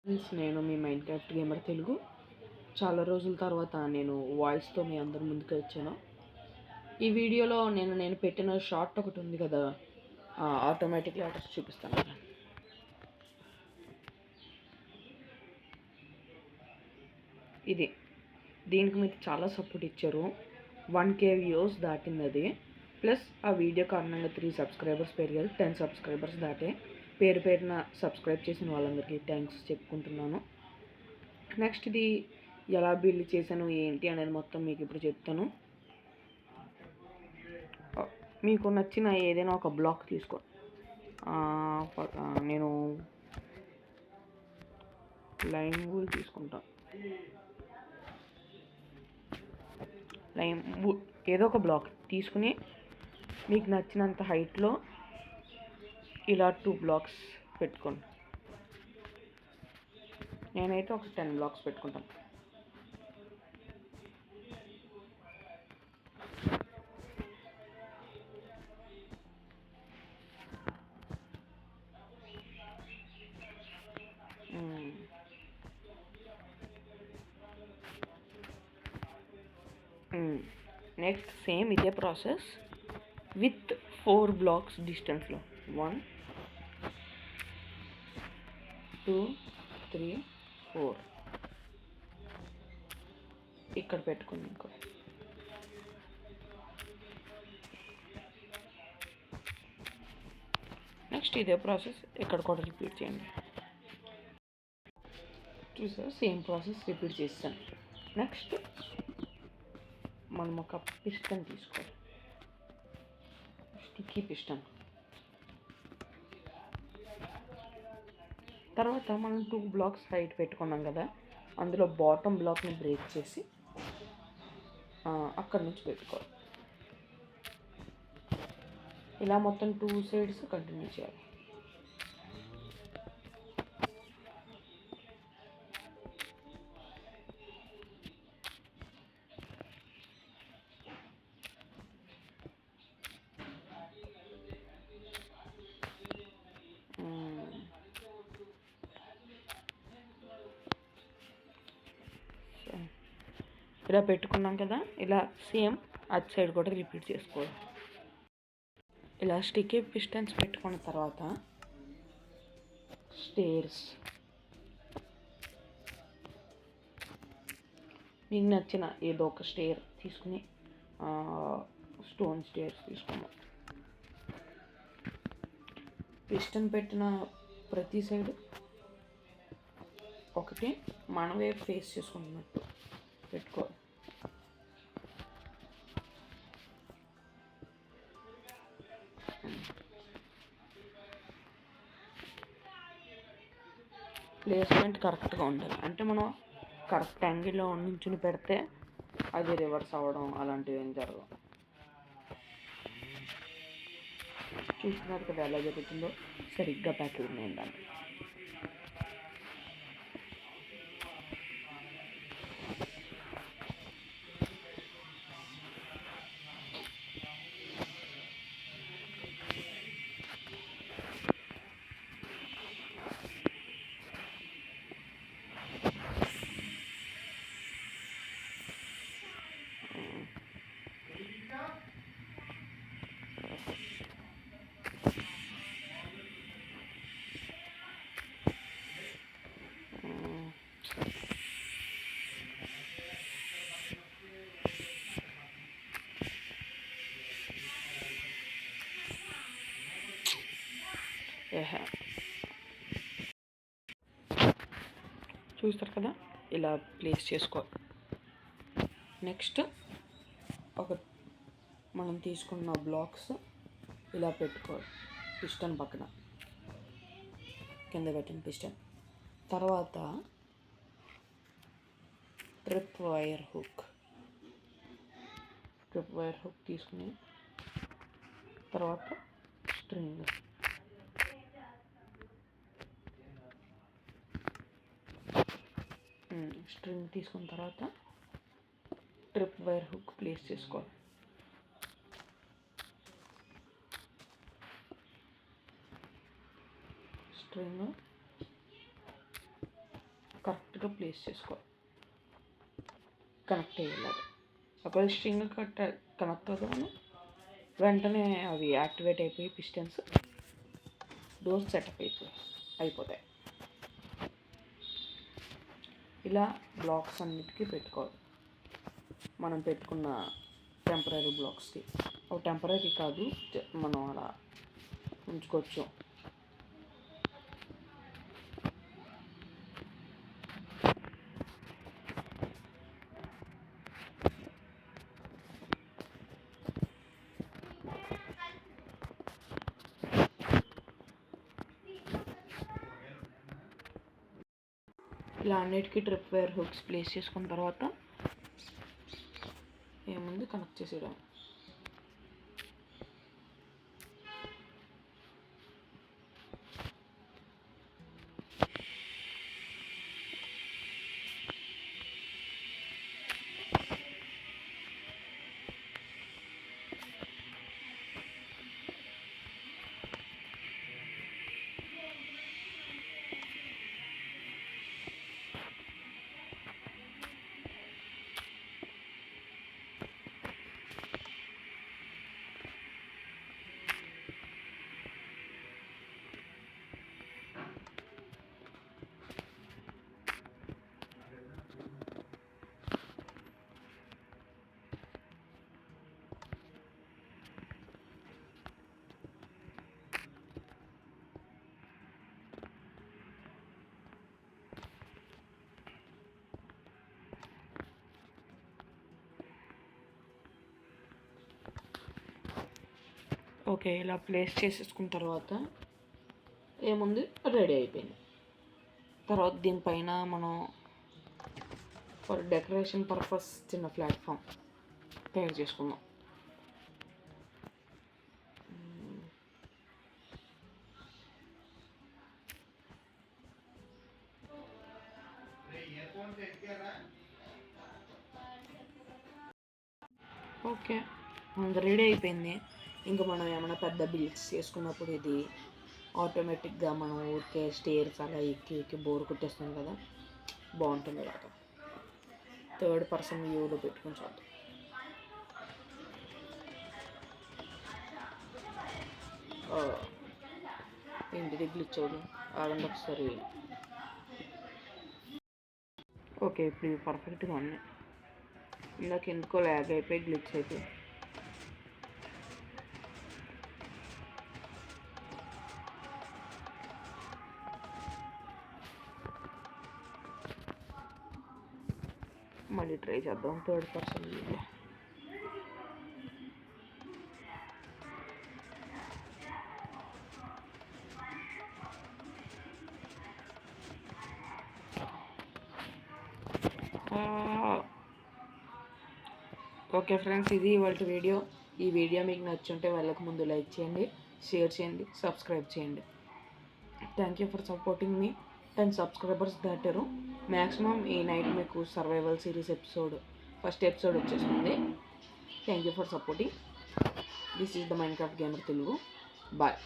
Friends, నేను మీ Minecraft gamer Telugu. చాలా రోజుల తర్వాత నేను వాయిస్‌తో మీ అందరి ముందుకు వచ్చాను. ఈ వీడియోలో నేను పెట్టిన షార్ట్ ఒకటి ఉంది కదా, ఆటోమేటిక్ లాడర్స్ చూపిస్తాను. ఇది దీనికి మీరు చాలా సపోర్ట్ ఇచ్చారు. 1K వ్యూస్ దాటింది అది. ప్లస్ ఆ వీడియో కారణంగా 3 సబ్స్క్రైబర్స్ పెరిగారు. 10 సబ్స్క్రైబర్స్ దాటే. పేరున సబ్స్క్రైబ్ చేసిన వాళ్ళందరికీ థ్యాంక్స్ చెప్పుకుంటున్నాను. నెక్స్ట్ ఇది ఎలా బిల్డ్ చేశాను ఏంటి అనేది మొత్తం మీకు ఇప్పుడు చెప్తాను. మీకు నచ్చిన ఏదైనా ఒక బ్లాక్ తీసుకో. నేను లైమ్ వూల్ తీసుకుంటాను. ఏదో ఒక బ్లాక్ తీసుకుని మీకు నచ్చినంత హైట్లో ఇలా 2 బ్లాక్స్ పెట్టుకోండి. నేనైతే ఒక 10 బ్లాక్స్ పెట్టుకుంటాను. నెక్స్ట్ సేమ్ ఇదే ప్రాసెస్ విత్ 4 బ్లాక్స్ డిస్టెన్స్లో 1 2 3 4 ఇక్కడ పెట్టుకుంది. ఇంకో నెక్స్ట్ ఇదే ప్రాసెస్ ఇక్కడ కూడా రిపీట్ చేయండి. చూసారు, సేమ్ ప్రాసెస్ రిపీట్ చేస్తాను. నెక్స్ట్ మనం ఒక పిస్టన్ తీసుకోవాలి, స్టిక్కీ పిస్టన్. తర్వాత మనం 2 బ్లాక్స్ హైట్ పెట్టుకున్నాం కదా, అందులో బాటమ్ బ్లాక్ని బ్రేక్ చేసి అక్కడి నుంచి పెట్టుకోవాలి. ఇలా మొత్తం 2 సైడ్స్ కంటిన్యూ చేయాలి. ఇలా పెట్టుకున్నాం కదా, ఇలా సేమ్ అటు సైడ్ కూడా రిపీట్ చేసుకోవాలి. ఇలా స్టిక్కీ పిస్టన్స్ పెట్టుకున్న తర్వాత స్టేర్స్, మీకు నచ్చిన ఏదో ఒక స్టేర్ తీసుకుని స్టోన్ స్టేర్స్ తీసుకున్నాం. పిస్టన్ పెట్టిన ప్రతి సైడ్ ఒకటి మనమే ఫేస్ చేసుకుంటున్నట్టు పెట్టుకోవాలి. ప్లేస్మెంట్ కరెక్ట్గా ఉండాలి. అంటే మనం కరెక్ట్ యాంగిల్లో నుంచుని పెడితే అది రివర్స్ అవ్వడం అలాంటివి ఏం జరగవు. చూస్తున్నారు కదా ఎలా జరుగుతుందో, సరిగ్గా ప్యాకింగ్ అయిందండి. చూస్తారు కదా, ఇలా ప్లేస్ చేసుకోవాలి. నెక్స్ట్ మనం తీసుకున్న బ్లాక్స్ ఇలా పెట్టుకోవాలి పిస్టన్ పక్కన, కింద పెట్టిన పిస్టన్. తర్వాత ట్రిప్ వైర్ హుక్ తీసుకుని తర్వాత స్ట్రింగ్ తీసుకున్న తర్వాత ట్రిప్ వైర్ హుక్ ప్లేస్ చేసుకోవాలి. స్ట్రింగ్ కరెక్ట్గా ప్లేస్ చేసుకో, కనెక్ట్ అయ్యేలాగా. ఒకవేళ స్ట్రింగ్ కనెక్ట్ అవుతాను వెంటనే అవి యాక్టివేట్ అయిపోయి పిస్టన్స్ డోర్ సెటప్ అయిపోతాయి. ఇలా బ్లాక్స్ అన్నిటికీ పెట్టుకోవాలి. మనం పెట్టుకున్న టెంపరీ బ్లాక్స్కి ఒక టెంపరీ కాదు, మనం అలా ఉంచుకోవచ్చు. ఇలా అన్నిటికీ ట్రిప్ వైర్ హుక్స్ ప్లేస్ చేసుకున్న తర్వాత ఏముంది కనెక్ట్ చేసేయడం. ఓకే, ఇలా ప్లేస్ చేసేసుకున్న తర్వాత ఏముంది రెడీ అయిపోయింది. తర్వాత దీనిపైన మనం ఫర్ డెకరేషన్ పర్పస్ చిన్న ప్లాట్ఫామ్ తయారు చేసుకుందాం. ఓకే, మనది రెడీ అయిపోయింది. ఇంకా మనం ఏమైనా పెద్ద బిల్డ్స్ చేసుకున్నప్పుడు ఇది ఆటోమేటిక్గా మనం ఊరికే స్టేర్స్ అలా ఎక్కి బోర్ కొట్టేస్తుంది కదా, బాగుంటుంది కదా. థర్డ్ పర్సన్ వ్యూలో పెట్టుకుని చూద్దాం. ఏంటిది గ్లిచ్ అవుతుంది, ఆగండి ఒకసారి. ఓకే, ఇప్పుడు ఇవి పర్ఫెక్ట్గా ఉన్నాయి. ఇందాక ఎందుకో ల్యాగ్ అయిపోయి గ్లిచ్ అయిపోయి. మళ్ళీ ట్రై చేద్దాం థర్డ్ పర్సన్ వ్యూలో. ఓకే ఫ్రెండ్స్, ఇది ఇవాళ వీడియో. ఈ వీడియో మీకు నచ్చుంటే వాళ్ళకు ముందు లైక్ చేయండి, షేర్ చేయండి, సబ్స్క్రైబ్ చేయండి. థ్యాంక్ యూ ఫర్ సపోర్టింగ్ మీ. 10 సబ్స్క్రైబర్స్ దాటారు. మ్యాక్సిమం ఈ నైట్ మీకు సర్వైవల్ సిరీస్ ఫస్ట్ ఎపిసోడ్ వచ్చేస్తుంది. Thank you for supporting. This is the Minecraft gamer Telugu. Bye.